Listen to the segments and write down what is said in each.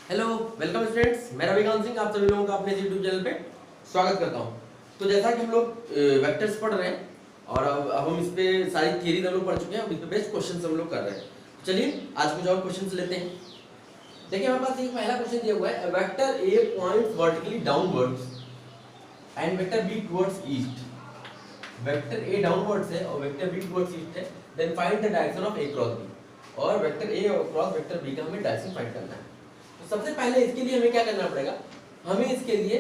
Hello welcome students, मैं रविकांत सिंह आप सभी लोगों का अपने यूट्यूब चैनल पे स्वागत करता हूं। तो जैसा कि हम लोग वेक्टर्स पढ़ रहे हैं और अब हम इस पे सारी थियरी हम लोग पढ़ चुके हैं। अब इस पे बेस्ट क्वेश्चंस हम लोग कर रहे हैं। चलिए आज कुछ और क्वेश्चंस लेते हैं। देखिए हमारे पास एक पहला क्वेश्चन दिया हुआ है, vector A points vertically downwards and vector B towards east. Vector A downwards है और वेक्टर बी टुवर्ड्स ईस्ट है, then find the direction of A cross B. और vector A cross vector B का हमें direction find करना है। सबसे पहले इसके लिए हमें क्या करना पड़ेगा, हमें इसके लिए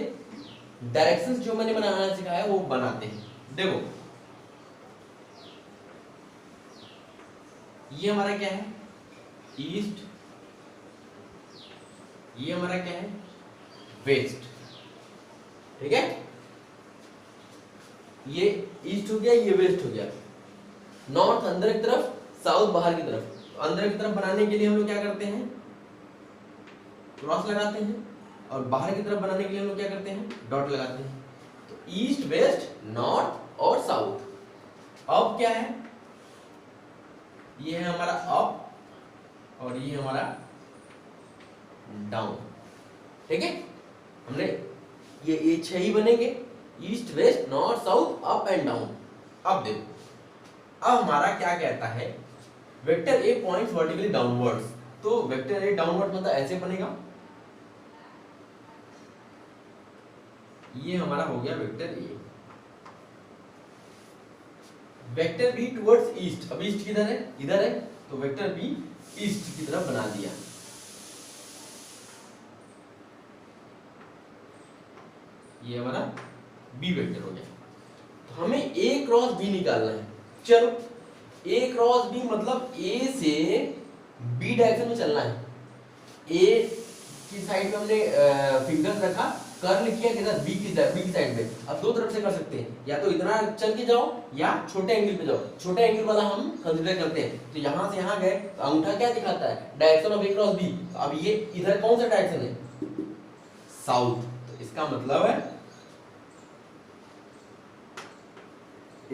डायरेक्शंस जो मैंने बनाना सिखाया वो बनाते हैं। देखो ये हमारा क्या है, ईस्ट, ये हमारा क्या है, वेस्ट। ठीक है, ये ईस्ट हो गया, ये वेस्ट हो गया। नॉर्थ अंदर की तरफ, साउथ बाहर की तरफ। अंदर की तरफ बनाने के लिए हम लोग क्या करते हैं, क्रॉस लगाते हैं, और बाहर की तरफ बनाने के लिए हम लोग क्या करते हैं, डॉट लगाते हैं। तो ईस्ट वेस्ट नॉर्थ और साउथ। अब क्या है, ये है हमारा अप और ये हमारा डाउन। ठीक है, हमने ये 6 ही बनेंगे, east west north south up and down. अब देखो, अब हमारा क्या कहता है, vector A points vertically downwards. तो वेक्टर ए डाउनवर्ड मतलब ऐसे बनेगा, ये हमारा हो गया vector A. Vector B towards east, अब ईस्ट किधर है, इधर है, तो वेक्टर बी ईस्ट की तरफ बना दिया। ये हमारा बी वेक्टर हो गया। तो हमें ए क्रॉस बी निकालना है। चलो ए क्रॉस बी मतलब ए से बी डायरेक्शन में चलना है। ए की साइड में हमने फिंगर रखा, कर्ल किया किधर, बी की साइड में। अब दो तरफ से कर सकते हैं, या तो इतना चल के जाओ या छोटे एंगल पे जाओ। छोटे एंगल वाला हम कंसीडर करते हैं। तो यहां से यहां गए तो अंगूठा क्या दिखाता है, direction of A cross B. अब ये इधर कौन सा डायरेक्शन है, साउथ। तो इसका मतलब है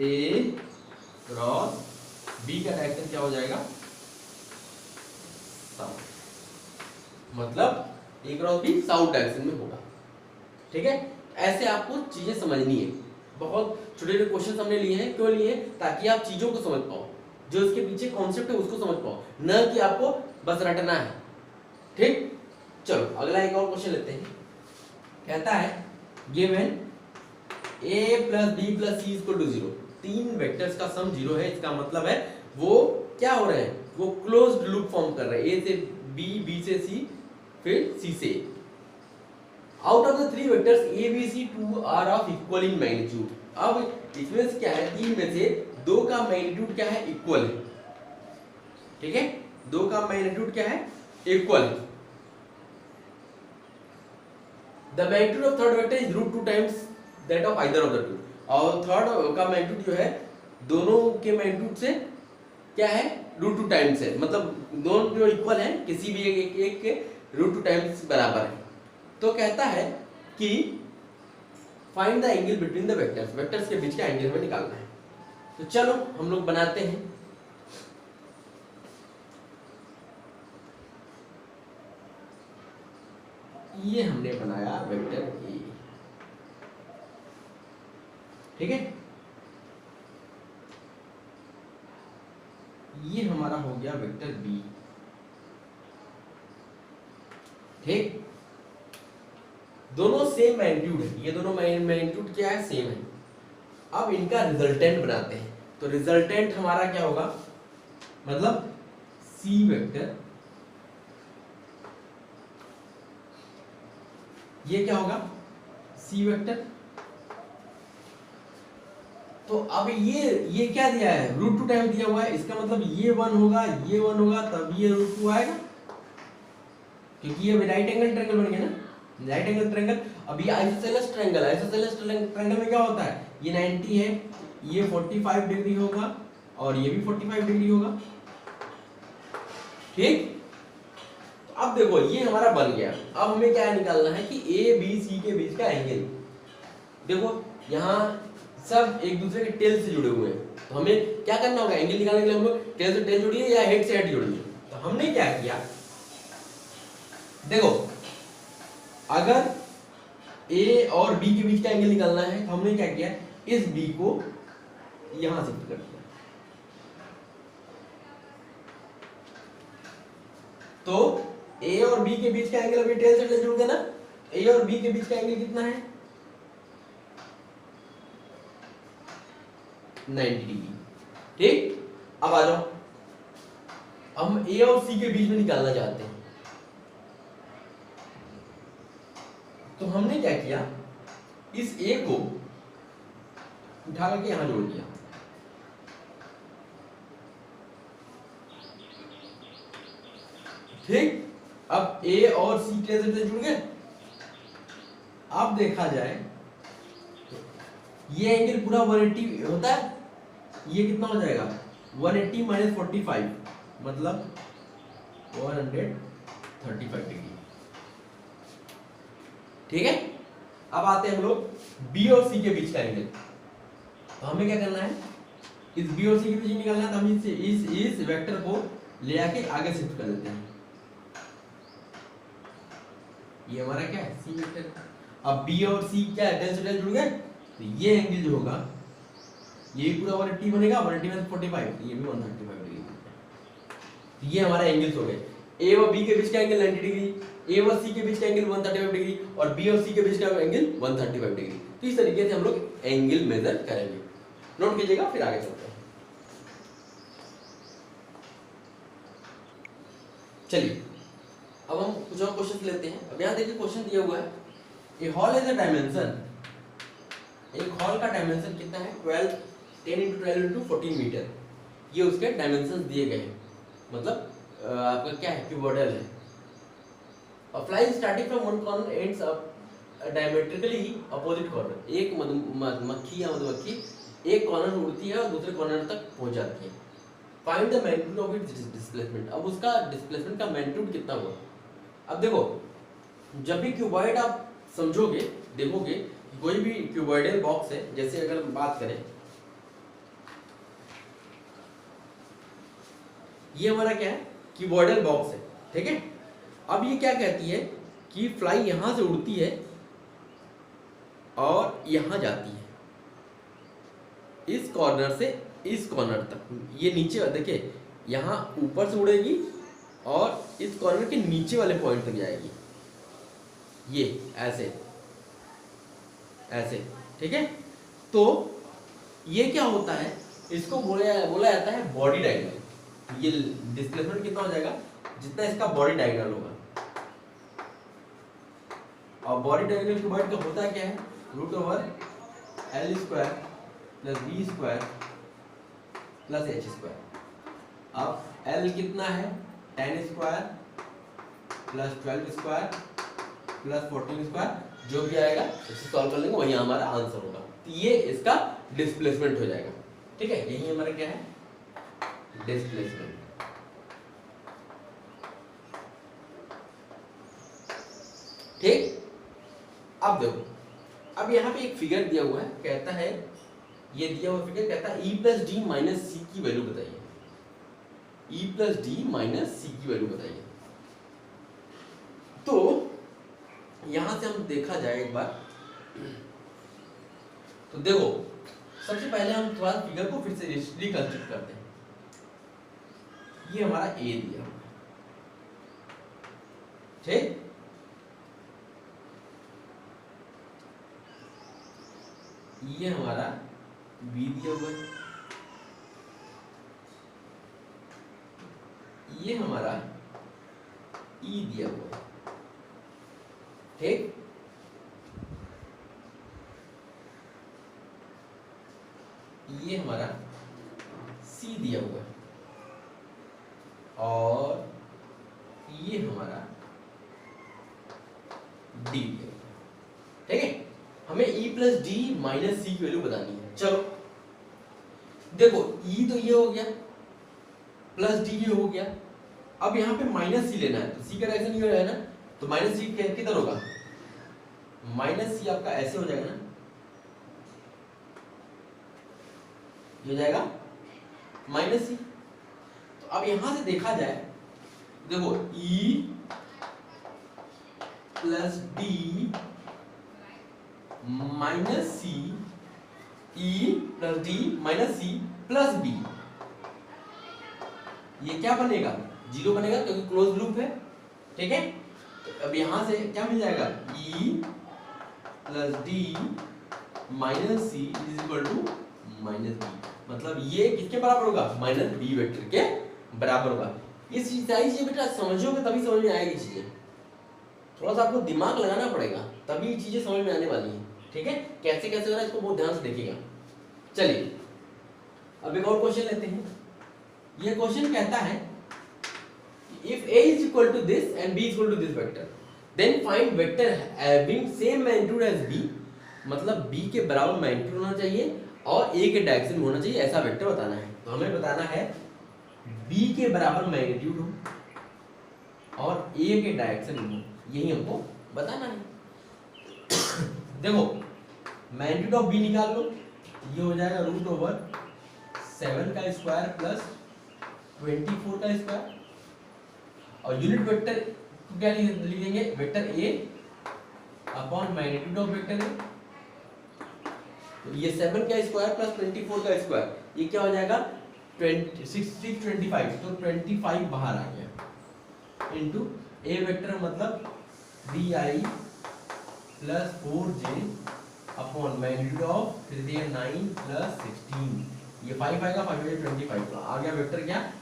ए क्रॉस बी का डायरेक्शन क्या हो जाएगा, साउथ। मतलब ए क्रॉस बी साउथ डायरेक्शन में होगा। ठीक है, ऐसे आपको चीजें समझनी है। बहुत छोटे छोटे क्वेश्चन हमने लिए हैं, क्यों लिए, ताकि आप चीजों को समझ पाओ, जो इसके पीछे कॉन्सेप्ट है उसको समझ पाओ, न कि आपको बस रटना है। ठीक, चलो अगला एक और क्वेश्चन लेते हैं। कहता है given a plus B plus C equal to 0। 3 vectors का सम 0 है। इसका मतलब है वो क्या हो रहे हैं, वो क्लोज्ड लूप फॉर्म कर रहे हैं। a से b, b से c, फिर c से a। Out of the 3 vectors a, b, c, 2 are of equal in magnitude। अब इसमें से क्या है, 3 में से 2 का मैग्नीट्यूड क्या है, इक्वल है। ठीक है, 2 का मैग्नीट्यूड क्या है, इक्वल है। The magnitude of third vector is √2 times that of either of the two। और थर्ड का मैग्नीट्यूड जो है दोनों के मैग्नीट्यूड से क्या है, √2 टाइम्स है। मतलब दोनों जो इक्वल है, किसी भी एक के √2 टाइम्स बराबर है। तो कहता है कि find the angle between the vectors. Vectors के बीच का एंगल हमें निकालना है। तो चलो हम लोग बनाते हैं। ये हमने बनाया वेक्टर ए। ठीक है, ये हमारा हो गया वेक्टर बी। ठीक, दोनों सेम मैग्नीट्यूड है, ये दोनों मैग्नीट्यूड क्या है, सेम है। अब इनका रिजल्टेंट बनाते हैं। तो रिजल्टेंट हमारा क्या होगा, मतलब सी वेक्टर, ये क्या होगा, सी वेक्टर। तो अब ये क्या दिया है, √2 टाइम दिया हुआ है। इसका मतलब ये 1 होगा, ये 1 होगा, तब ये √2 आएगा, क्योंकि ये राइट एंगल ट्रायंगल बन गया ना, राइट एंगल ट्रायंगल। अब ये आइसोसेलेस ट्रायंगल, आइसोसेलेस ट्रायंगल में क्या होता है, ये 90 है, ये 45 डिग्री होगा और ये भी 45 डिग्री होगा। ठीक, तो अब देखो ये हमारा बन गया। अब हमें क्या निकालना है कि ए बी सी के बीच का एंगल। देखो यहाँ सब एक दूसरे के टेल से जुड़े हुए हैं, तो हमें क्या करना होगा, एंगल निकालने के लिए हम लोग टेल से टेल जोड़िए या हेड से हेड जोड़िए। तो हमने क्या किया, देखो अगर ए और बी के बीच का एंगल निकालना है तो हमने क्या किया, इस बी को यहां शिफ्ट कर दिया, तो ए और बी के बीच का एंगल अभी टेल से टेल जुड़ गया ना, ए और बी के बीच का एंगल कितना है 90 डिग्री। ठीक, अब आ जाओ, हम ए और सी के बीच में निकालना चाहते हैं, तो हमने क्या किया, इस ए को उठा करके यहां जोड़ दिया, ठीक। अब ए और सी कैसे जुड़ गए, अब देखा जाए ये एंगल पूरा 180 होता है, ये कितना हो जाएगा 180 माइनस 45 मतलब 135 डिग्री। ठीक है, अब आते हैं हम लोग बी और सी के बीच का एंगल, तो हमें क्या करना है, इस बी और सी के बीच निकालना है, तो हम इस वेक्टर को ले आके आगे शिफ्ट कर देते हैं, ये हमारा क्या है सी वेक्टर। अब बी और सी क्या है, टेल से टेल जुड़ गए, तो ये एंगल जो होगा ये भी पूरा 180 बनेगा, 180 में 45, ये भी 135 डिग्री। तो ये हमारा एंगल्स हो गए, ए और बी के बीच का एंगल 90 डिग्री, ए और सी के बीच का एंगल 135 डिग्री, और बी और सी के बीच का एंगल 135 डिग्री। तो इस तरीके से हम लोग एंगल मेजर करेंगे, नोट कीजिएगा, फिर आगे चलते हैं। चलिए अब हम कुछ और क्वेश्चन लेते हैं। अब यहाँ देखिए क्वेश्चन दिया हुआ है, ए हॉल इज अ डायमेंशन, एक हॉल का डायमेंशन कितना है 10 × 12 × 14 मीटर, ये उसके डायमेंशन दिए गए हैं, मतलब आपका क्या है क्यूबॉइडल है। और fly starting from one corner ends up diametrically opposite corner, एक मक्खी या मधुमक्खी एक कॉर्नर से उड़ती है और दूसरे कॉर्नर तक पहुंच जाती है। Find the magnitude of its displacement, अब उसका डिस्प्लेसमेंट का मैग्नीट्यूड कितना हुआ। अब देखो, जब भी क्यूबॉइड आप समझोगे, देखोगे कोई भी क्यूबॉइडल बॉक्स है, जैसे अगर बात करें ये हमारा क्या है क्यूबॉइडल बॉक्स है, ठीक है। अब ये क्या कहती है कि फ्लाई यहां से उड़ती है और यहां जाती है, इस कॉर्नर से इस कॉर्नर तक, ये नीचे देखिए यहां ऊपर से उड़ेगी और इस कॉर्नर के नीचे वाले पॉइंट तक जाएगी, ये ऐसे ऐसे, ठीक है। तो ये क्या होता है, इसको बोला जाता है बॉडी डायगोनल। ये डिस्प्लेसमेंट कितना हो जाएगा, जितना इसका बॉडी डायगोनल होगा। और बॉडी डायगोनल क्यूबॉइड का होता क्या है, √L² + B² + H²। अब L कितना है 10² + 12² + 14², जो भी आएगा इसे सॉल्व कर लेंगे, वही हमारा आंसर होगा। तो ये इसका डिस्प्लेसमेंट हो जाएगा, ठीक है। यही हमारा क्या है डिस्प्लेसमेंट। ठीक, अब देखो, अब यहाँ पे एक फिगर दिया हुआ है, कहता है ये दिया हुआ फिगर कहता है E + D - C की वैल्यू बताइए, E + D - C की वैल्यू बताइए। तो यहां से हम देखा जाए एक बार, तो देखो सबसे पहले हम थोड़ा फिगर को फिर से रिकंस्ट्रक्ट करते हैं। ये हमारा ए दिया हुआ है, ठीक। ये हमारा बी दिया हुआ है, ये हमारा ई दिया हुआ है, ठीक। ये हमारा सी दिया हुआ है और ये हमारा डी दिया हुआ है, ठीक है। हमें E + D - C की वैल्यू बतानी है। चलो देखो, E तो ये हो गया, + D ये हो गया, अब यहाँ पे -C लेना है, तो C का डायरेक्शन ये है ना, तो -C किधर होगा, -C आपका ऐसे हो जाएगा ना, ये हो जाएगा -C। तो अब यहां से देखा जाए, देखो E plus D minus C, E plus D minus C plus B. ये क्या बनेगा? जीरो बनेगा क्योंकि क्लोज लूप है। ठीक है, तो अब यहां से क्या मिल जाएगा? E plus D minus C is equal to minus B. मतलब ये किसके बराबर होगा? माइनस बी वेक्टर के बराबर होगा। इस सारी चीजें बेटा समझोगे तभी समझ में आएगी चीजें। थोड़ा सा आपको दिमाग लगाना पड़ेगा तभी चीजें समझ में आने वाली हैं। ठीक है, कैसे कैसे हो रहा है इसको बहुत ध्यान से देखिएगा। चलिए अब एक और क्वेश्चन लेते हैं। ये क्वेश्चन कहता है if A is equal to this and B is equal to this vector, then find vector having same magnitude as B। मतलब B के बराबर मैग्नीट्यूड होना चाहिए और A के डायरेक्शन में होना चाहिए, ऐसा वेक्टर बताना है। तो हमें बताना है B के बराबर मैग्नीट्यूड हो और A के डायरेक्शन में हो, यही हमको बताना है। देखो मैग्नीट्यूड ऑफ B निकाल लो, ये हो जाएगा √7 का स्क्वायर प्लस 24 का स्क्वायर। और यूनिट वेक्टर को क्या लिखेंगे? Vector A upon magnitude of vector A. तो ये 7 का स्क्वायर प्लस 24 का स्क्वायर, ये क्या हो जाएगा? 625। तो 25 बाहर आ गया इनटू ए वेक्टर मतलब 3i plus 4j upon magnitude of 9 plus 16। ये 5 आएगा, 5 25 तो आ गया वेक्टर क्या?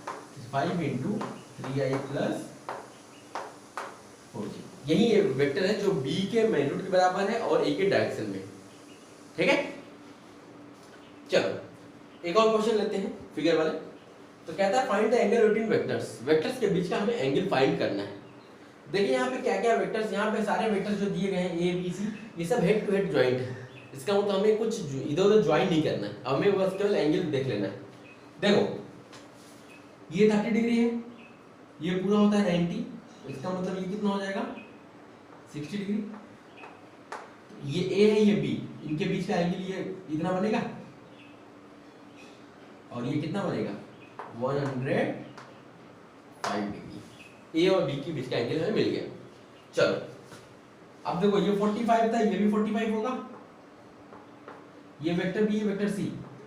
5 इंटू 3i प्लस 4j। यही वेक्टर है जो b के मैग्नीट्यूड के बराबर है और a के डायरेक्शन में। ठीक है, चलो एक और क्वेश्चन लेते हैं फिगर वाले। तो कहता है find the angle between vectors. Vectors के बीच का हमें एंगल फाइंड करना है। देखिए यहाँ पे क्या क्या वेक्टर्स, यहाँ पे सारे वेक्टर्स जो दिए गए हैं a b c, ये सब हेड टू हेड ज्वाइंट है। इसका मतलब हमें कुछ इधर उधर ज्वाइन नहीं करना है, हमें बस केवल एंगल देख लेना है। देखो ये 30 डिग्री है, ये पूरा होता है 90, इसका मतलब ये कितना हो जाएगा? 60 डिग्री। ये A है ये B, इनके बीच का एंगल ये इतना बनेगा और ये कितना बनेगा? 105 डिग्री। A और B के बीच का एंगल हमें मिल गया। चलो अब देखो ये 45 था, ये भी 45 होगा। ये वेक्टर B, ये वेक्टर C,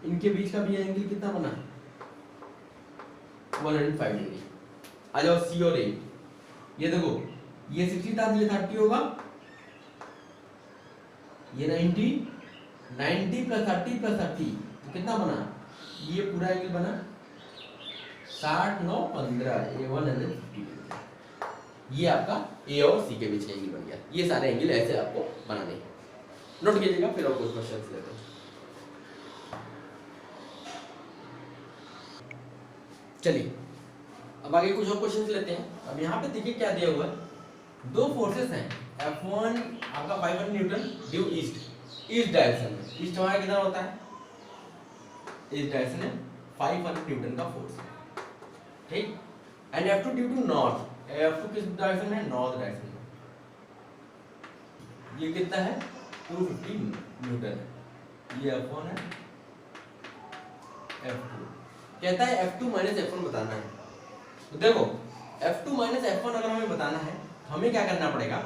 इनके बीच का भी एंगल कितना बना? 105 डिग्री। आ जाओ C और A। ये देखो ये 60 था, ये 30 होगा, ये 90 प्लस 30 प्लस 30 तो कितना बना? ये पूरा एंगल बना 60 9 15, ये 150। ये आपका A और C के बीच का एंगल बन गया। ये सारे एंगल ऐसे आपको बनाने हैं, नोट कीजिएगा। फिर और कुछ क्वेश्चंस लेते हैं। चलिए अब आगे कुछ और क्वेश्चंस लेते हैं। अब यहाँ पे देखिए क्या दिया हुआ है, दो फोर्सेस हैं F1 आपका 500 न्यूटन ड्यू ईस्ट डायरेक्शन में। ईस्ट हमारा कितना होता है? ईस्ट डायरेक्शन में 500 न्यूटन का फोर्स है, ठीक। And F2 due to north, F2 किस डायरेक्शन में? नॉर्थ डायरेक्शन में। ये कितना है? 250 न्यूटन है। ये F1 है, F2 कहता है F2 माइनस F1 बताना है। तो देखो F2 माइनस F1 अगर हमें बताना है हमें क्या करना पड़ेगा?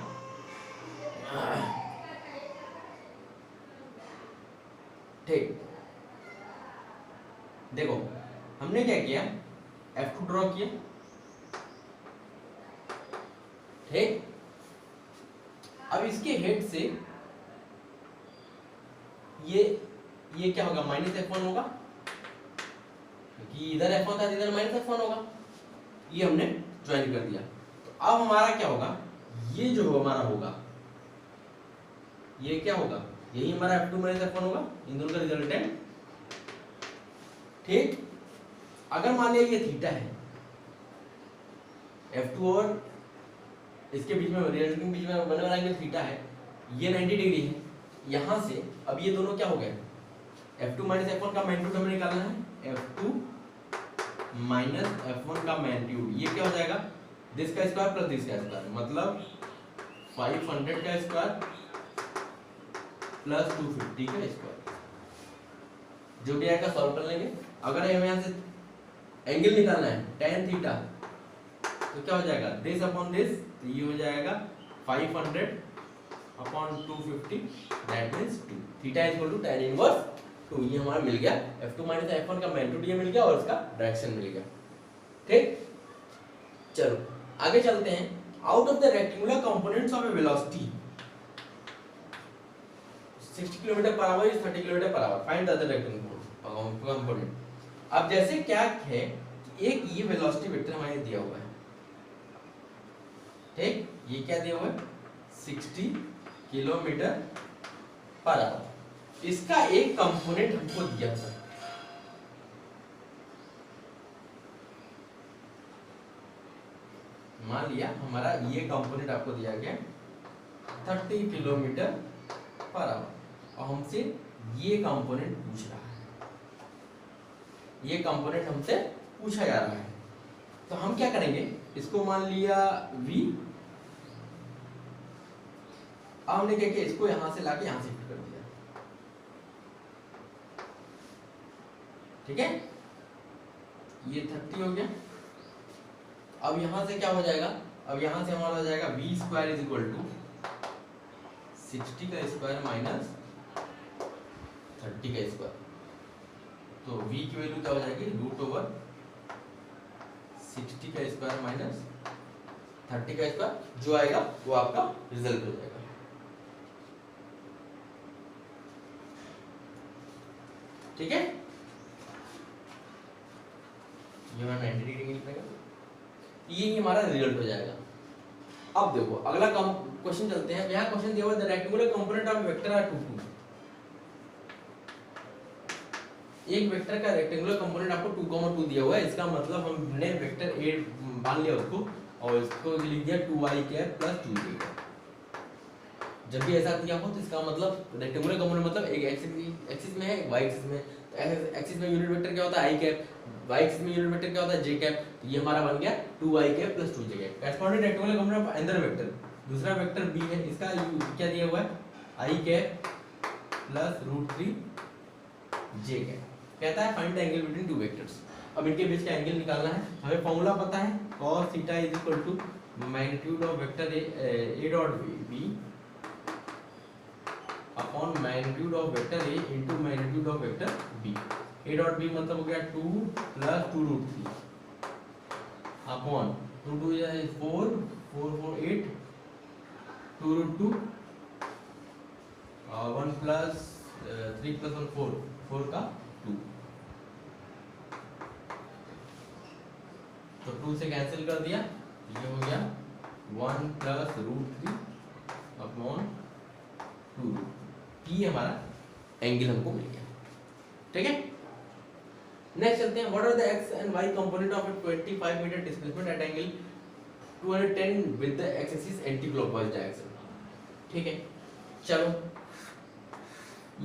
ठीक, देखो हमने क्या किया? F2 ड्रॉ किया, ठीक। अब इसके हेड से ये क्या होगा? माइनस F1 होगा, क्योंकि इधर F1 था इधर माइनस F1 होगा। ये हमने ज्वाइन कर दिया। तो अब हमारा क्या होगा? ये जो हमारा होगा ये क्या होगा? यही हमारा F2 माइनस F1 होगा, इन दोनों का रिजल्टेंट, ठीक। अगर मान लिया ये थीटा है, F2 और इसके बीच में रिजल्टिंग बीच में बनने वाला एंगल थीटा है, ये 90 डिग्री है। यहां से अब ये दोनों क्या हो गए? F2 माइनस F1 का मैग्नीट्यूड हमें निकालना है। F2 माइनस F1 का मैग्नीट्यूड ये क्या हो जाएगा? दिस का स्क्वायर प्लस दिस का स्क्वायर, मतलब 500 का स्क्वायर प्लस 250 का स्क्वायर, जो भी आएगा सॉल्व कर लेंगे। अगर हमें यहाँ से एंगल निकालना है tan थीटा, तो क्या हो जाएगा? दिस अपॉन दिस, तो ये हो जाएगा 500 upon 250 that means 2 theta equal to tan inverse 2। ये हमारा मिल गया F2 माइनस F1 का मैग्नीट्यूड मिल गया और इसका डायरेक्शन मिल गया। ठीक, चलो आगे चलते हैं। Out of the rectangular components of A velocity 60 kilometre per hour is 30 kilometre per hour, find the other rectangular component. अब जैसे क्या है, एक ये वेलोसिटी वेक्टर हमारे दिया हुआ है, ठीक, ये क्या दिया हुआ है 60 किलोमीटर पर आवर, इसका एक कंपोनेंट हमको दिया था, मान लिया हमारा ये कंपोनेंट आपको दिया गया 30 किलोमीटर पर आवर और हमसे ये कंपोनेंट पूछ रहा है, ये कंपोनेंट हमसे पूछा जा रहा है। तो हम क्या करेंगे, इसको मान लिया v, अब हमने क्या किया, इसको यहां से लाके यहां शिफ्ट कर दिया, ठीक है, ये 30 हो गया। अब यहां से क्या हो जाएगा, अब यहां से हमारा हो जाएगा v square is equal to 60 का स्क्वायर माइनस 30 का स्क्वायर, तो v की वैल्यू क्या हो जाएगी रूट ओवर 60 का स्क्वायर माइनस 30 का स्क्वायर, जो आएगा वो आपका रिजल्ट हो जाएगा। ठीक है, ये हमारा 90 डिग्री निकलेगा, ये हमारा रिजल्ट हो जाएगा। अब देखो अगला क्वेश्चन चलते हैं। यहाँ क्वेश्चन दिया हुआ है the rectangular component of vector R 2 2, एक वेक्टर का रेक्टेंगुलर कंपोनेंट आपको 2, 2 दिया हुआ है, इसका मतलब हमने वेक्टर ए मान लिया उसको और इसको लिख दिया 2i कैप प्लस 2j। जब भी ऐसा दिया हो तो इसका मतलब रेक्टेंगुलर कंपोनेंट मतलब एक एक्सिस में है, एक वाई एक्सिस में। तो एक्सिस में यूनिट वेक्टर क्या होता है i कैप, वाई एक्सिस में यूनिट वेक्टर क्या होता है j कैप। तो ये हमारा बन गया 2i cap plus 2j cap. Corresponding rectangular component of another vector, दूसरा वेक्टर b है, इसका क्या दिया हुआ है i cap plus √3j cap. कहता है find the angle between two vectors. अब इनके बीच का एंगल निकालना है, हमें फॉर्मूला पता है cos theta is equal to magnitude of vector a dot b upon magnitude of vector a into magnitude of vector b। a dot b मतलब हो गया 2 plus 2√3 upon 2 2 is 4 4 4 8 2√2 1 plus 3 plus 1 4 4 का 2, तो 2 से कैंसिल कर दिया, ये हो गया 1 प्लस √3 अपॉन 2। ये हमारा एंगल हमको मिल गया। ठीक है, नेक्स्ट चलते हैं। What are the X and Y component of a 25 meter displacement at angle 210 with the X axis anti clockwise direction. ठीक है, चलो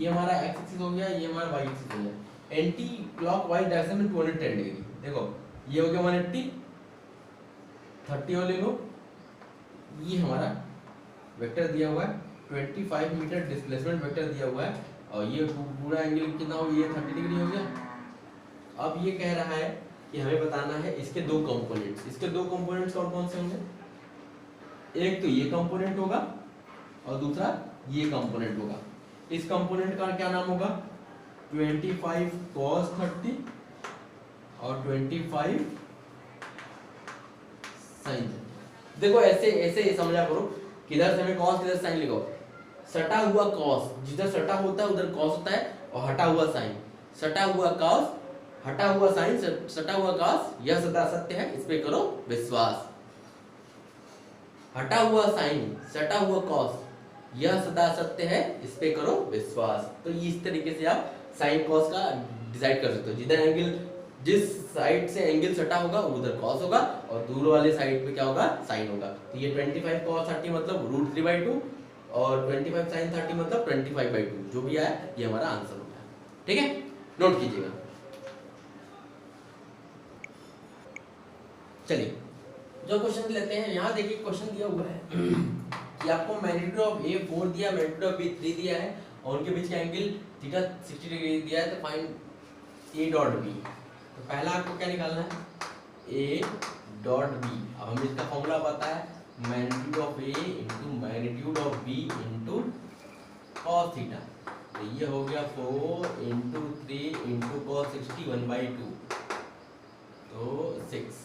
ये हमारा एक्स एक्सिस हो गया, ये हमारा वाई एक्सिस हो गया। एंटी क्लॉकवाइज डायरेक्शन में 210 डिग्री, देखो ये हो गया 180 30 और ले लो, ये हमारा वेक्टर दिया हुआ है 25 मीटर डिस्प्लेसमेंट वेक्टर दिया हुआ है और ये पूरा एंगल कितना हो गया 30 डिग्री हो गया। अब ये कह रहा है कि हमें बताना है इसके दो कंपोनेंट्स। इसके दो कंपोनेंट्स कौन कौन से होंगे, एक तो ये कंपोनेंट होगा और दूसरा ये कंपोनेंट होगा। इस कंपोनेंट का क्या नाम होगा 25 cos 30 और 25 sin 30। देखो ऐसे ऐसे समझा करो, किधर से हमें cos किधर sin लिखो, सटा हुआ cos, जिधर सटा होता है उधर cos होता है और हटा हुआ sin, सटा हुआ cos हटा हुआ sin, सटा हुआ cos, यह सदा सत्य है इस पे करो विश्वास। हटा हुआ sin सटा हुआ cos, यह सदा सत्य है इस पे करो विश्वास। तो इस तरीके से आप sin cos का डिसाइड कर सकते हो। जिधर एंगल, जिस साइड से एंगल सटा होगा उधर cos होगा और दूर वाले साइड पे क्या होगा sin होगा। तो ये 25 cos 30 मतलब √3/2 और 25 sin 30 मतलब 25/2, जो भी आया ये हमारा आंसर होगा। ठीक है, नोट कीजिएगा। चलिए जो क्वेश्चन लेते हैं, यहाँ देखिए क्वेश्चन दिया हुआ है कि आपको मैग्नीट्यूड ऑफ A 4 दिया, मैग्नीट्यूड ऑफ B 3 दिया है और उनके बीच का एंगल थीटा 60 डिग्री दिया है। तो फाइंड A डॉट B। तो पहला आपको क्या निकालना है A डॉट B। अब हमें इसका फॉर्मूला पता है magnitude of A into magnitude of B into cos theta. तो ये हो गया 4 इंटू 3 इंटू कॉस 60 1/2, तो 6।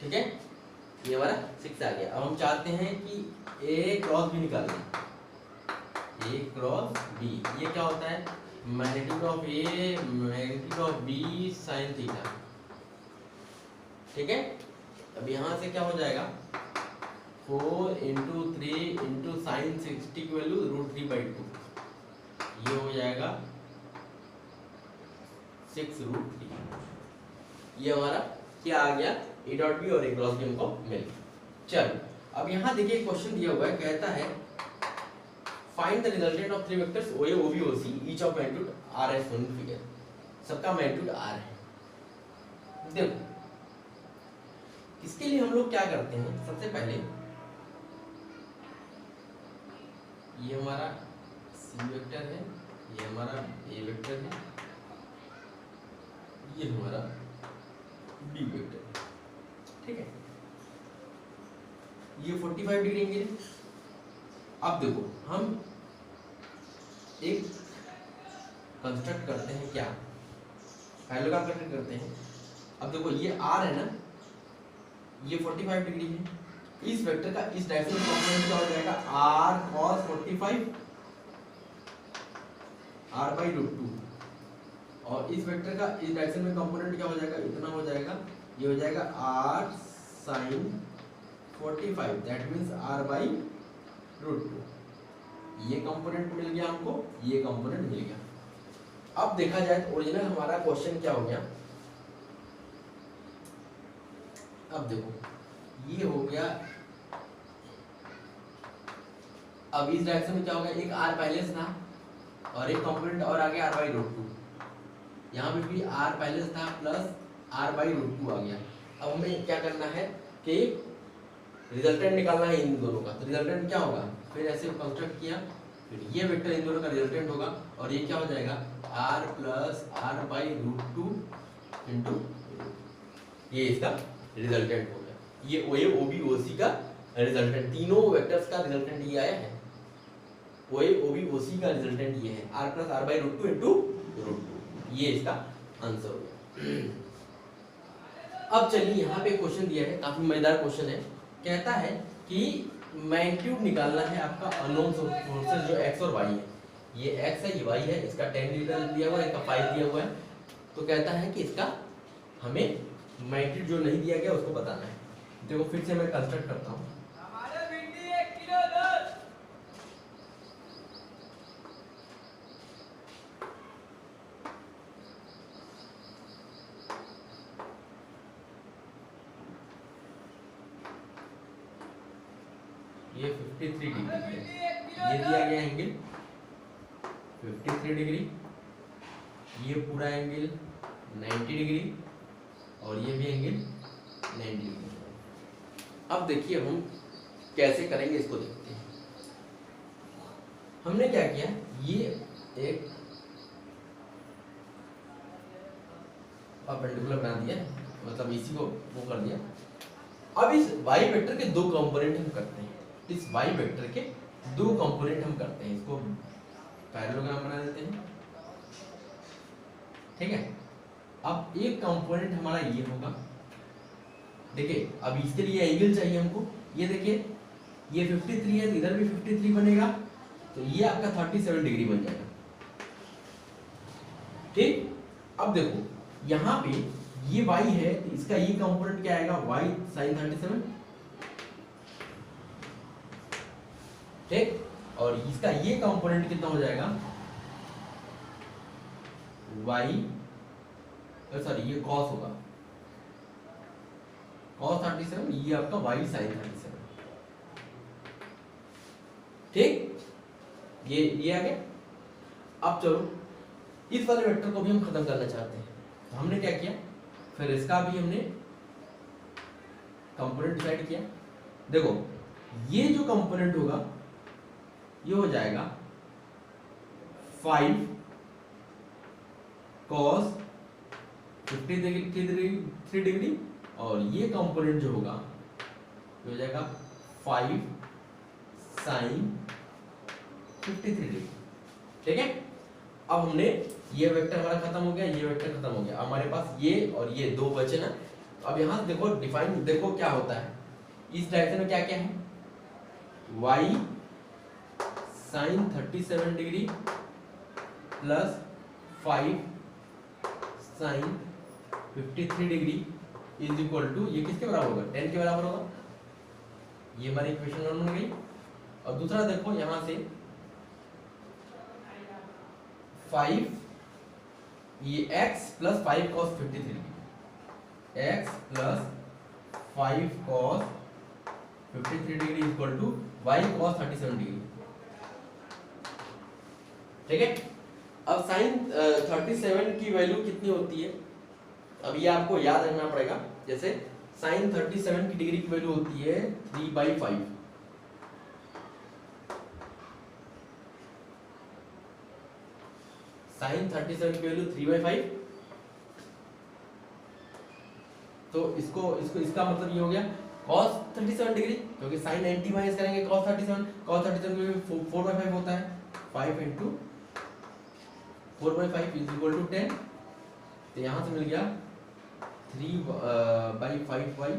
ठीक है, ये हमारा 6 आ गया। अब हम चाहते हैं कि ए क्रॉस बी निकालना है। ए क्रॉस बी ये क्या होता है, magnitude of A magnitude of B sine theta. ठीक है, अब यहाँ से क्या हो जाएगा 4 इंटू 3 इंटू साइन 60 की वैल्यू √3/2, ये हो जाएगा 6√3। ये हमारा क्या आ गया, ए डॉट बी और ए क्रॉस बी हमको मिल। चलो अब यहाँ देखिए क्वेश्चन दिया हुआ है, कहता है find the resultant of 3 vectors OA OB OC each of magnitude R है शोन फिगर। सबका मैग्नीट्यूड R है। देखो इसके लिए हम लोग क्या करते हैं, सबसे पहले ये हमारा C वेक्टर है, ये हमारा A वेक्टर है, ये हमारा B वेक्टर है। ठीक है, ये 45 डिग्री एंगल है। अब देखो हम एक कंस्ट्रक्ट करते हैं, क्या पैरेललोग्राम कंस्ट्रक्ट करते हैं। अब देखो ये R है ना, ये 45 डिग्री है। इस वेक्टर का इस डायरेक्शन में कंपोनेंट क्या हो जाएगा, R cos 45 R/√2, और इस वेक्टर का इस डायरेक्शन में कंपोनेंट क्या हो जाएगा, इतना हो जाएगा, ये हो जाएगा R sin 45, that means R/√2। ये कंपोनेंट मिल गया हमको, ये कंपोनेंट मिल गया। अब देखा जाए तो ओरिजिनल हमारा क्वेश्चन क्या हो गया। अब देखो ये हो गया, अब इस डायरेक्शन में क्या होगा, एक R पहले से था और एक कंपोनेंट और आ गया R/√2। यहाँ पे भी R पहले से था प्लस R/√2 आ गया। अब हमें क्या करना है कि रिजल्टेंट निकालना है इन दोनों का। तो रिजल्टेंट क्या होगा, फिर ऐसे कंस्ट्रक्ट किया, फिर ये वेक्टर इन दोनों का रिजल्टेंट होगा, और ये क्या हो जाएगा R प्लस R/√2 इंटू, ये इसका रिजल्टेंट हो गया। ये OA OB OC का रिजल्टेंट, तीनों वेक्टर्स का रिजल्टेंट ये आया है। OA OB OC का रिजल्टेंट ये है R प्लस R/√2 इंटू √2, ये इसका आंसर हो गया। अब चलिए यहाँ पे क्वेश्चन दिया है, काफी मजेदार क्वेश्चन है। कहता है कि मैग्नीट्यूड निकालना है आपका अननोन फोर्सेस जो x और y है। ये x है, ये y है, इसका 10 न्यूटन दिया हुआ है, इसका 5 दिया हुआ है। तो कहता है कि इसका हमें मैग्नीट्यूड जो नहीं दिया गया उसको बताना है। देखो फिर से मैं कंस्ट्रक्ट करता हूँ। ये 53 डिग्री है, ये दिया गया एंगल 53 डिग्री, ये पूरा एंगल 90 डिग्री, और ये भी एंगल 90 डिग्री। अब देखिए हम कैसे करेंगे, इसको देखते हैं। हमने क्या किया, ये एक परपेंडिकुलर बना दिया, मतलब इसी को वो कर दिया। अब इस y वेक्टर के दो कंपोनेंट हम करते हैं, इस y वेक्टर के दो कंपोनेंट हम करते हैं, इसको पैरेललोग्राम बना देते हैं। ठीक है, अब एक कंपोनेंट हमारा ये होगा। देखिए अब इसके लिए एंगल चाहिए हमको, ये देखिए ये 53 है, तो इधर भी 53 बनेगा, तो ये आपका 37 डिग्री बन जाएगा। ठीक, अब देखो यहाँ पे ये y है, तो इसका ये कंपोनेंट क्या आएगा, y sin 37। ठीक, और इसका ये कंपोनेंट कितना हो जाएगा, y, सॉरी ये cos होगा, cos 37, ये आपका y sin 37। ठीक, ये आ गया। अब चलो इस वाले वेक्टर को भी हम खत्म करना चाहते हैं, तो हमने क्या किया, फिर इसका भी हमने कंपोनेंट डिसाइड किया। देखो ये जो कंपोनेंट होगा ये हो जाएगा 5 cos 53 डिग्री, और ये कंपोनेंट जो होगा हो जाएगा 5 sin 53 डिग्री। ठीक है, अब हमने ये वेक्टर हमारा खत्म हो गया, ये वेक्टर खत्म हो गया, हमारे पास ये और ये दो बचे ना। अब यहाँ देखो डिफाइन, देखो क्या होता है इस डायरेक्शन में, क्या क्या है, y sin 37 degree plus 5 sin 53 degree is equal to, ये किसके बराबर होगा, 10 के बराबर होगा। ये हमारी इक्वेशन 1 बन गई। और दूसरा देखो यहां से 5 ये x plus 5 cos 53 degree, x plus 5 cos 53 degree equal to y cos 37 degree. ठीक है, अब साइन 37 की वैल्यू कितनी होती है, अब ये आपको याद रखना पड़ेगा। जैसे साइन 37 की डिग्री की वैल्यू होती है 3/5। साइन 37 की वैल्यू 3/5, तो इसको इसको इसका मतलब ये हो गया cos 37 डिग्री, क्योंकि साइन 90 माइनस करेंगे cos 37 की वैल्यू 4/5 होता है, 5 इंटू 4/5 इज इक्वल टू 10। तो यहां से मिल गया 3/5y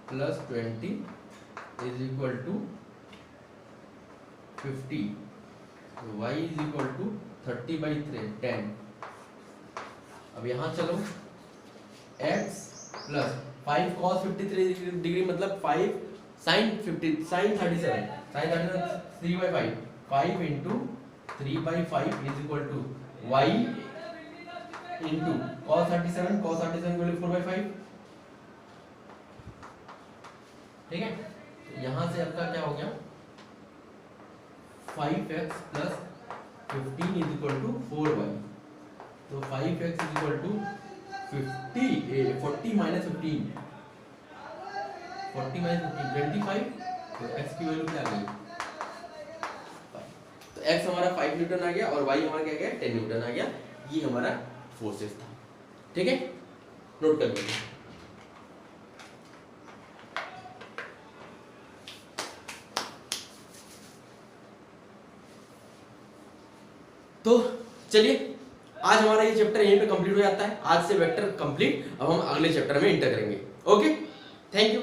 plus 20 is equal to 50, y is equal to 30/10। अब यहाँ चलो x प्लस 5 cos 53 डिग्री मतलब 5 sin 37 3/5, 5 into 3/5 is equal to y into cos 37 की वैल्यू 4/5। ठीक है, तो यहाँ से आपका क्या हो गया 5x plus 15 is equal to 4y। तो 5x is equal to 40 minus 15, 40 minus 15 25। तो x की वैल्यू क्या आ गई, तो x हमारा 5 न्यूटन आ गया और y हमारा क्या गया 10 न्यूटन आ गया। ये हमारा फोर्सेस था। ठीक है, नोट कर लीजिए। तो चलिए आज हमारा ये चैप्टर यहीं पे कंप्लीट हो जाता है। आज से वेक्टर कंप्लीट, अब हम अगले चैप्टर में इंटर करेंगे। Okay, thank you.